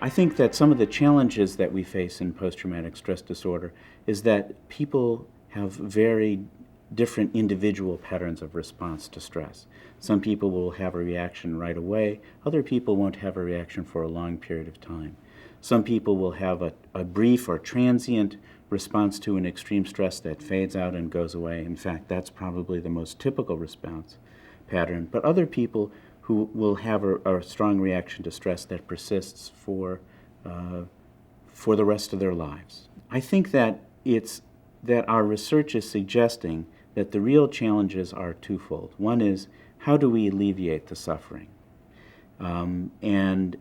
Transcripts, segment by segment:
I think that some of the challenges that we face in post-traumatic stress disorder is that people have very different individual patterns of response to stress. Some people will have a reaction right away. Other people won't have a reaction for a long period of time. Some people will have a brief or transient response to an extreme stress that fades out and goes away. In fact, that's probably the most typical response pattern. But other people who will have a strong reaction to stress that persists for the rest of their lives. I think that our research is suggesting that the real challenges are twofold. One is, how do we alleviate the suffering, and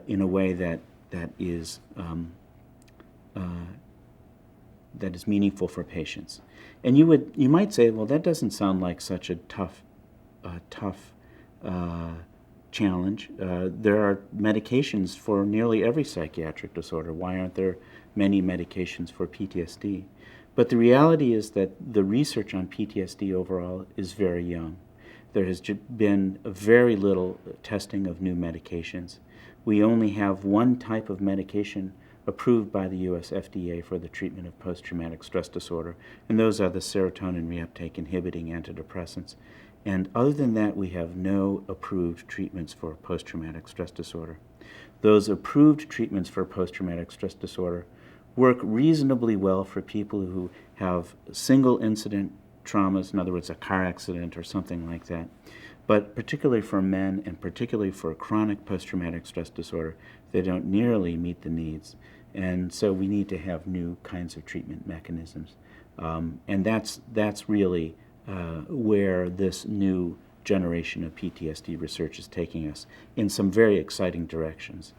in a way that is meaningful for patients. And you might say, well, that doesn't sound like such a tough challenge. There are medications for nearly every psychiatric disorder. Why aren't there many medications for PTSD? But the reality is that the research on PTSD overall is very young. There has been very little testing of new medications. We only have one type of medication approved by the US FDA for the treatment of post-traumatic stress disorder, and those are the serotonin reuptake inhibiting antidepressants. And other than that, we have no approved treatments for post-traumatic stress disorder. Those approved treatments for post-traumatic stress disorder work reasonably well for people who have single incident traumas, in other words, a car accident or something like that. But particularly for men, and particularly for chronic post-traumatic stress disorder, they don't nearly meet the needs. And so we need to have new kinds of treatment mechanisms. And that's really where this new generation of PTSD research is taking us, in some very exciting directions.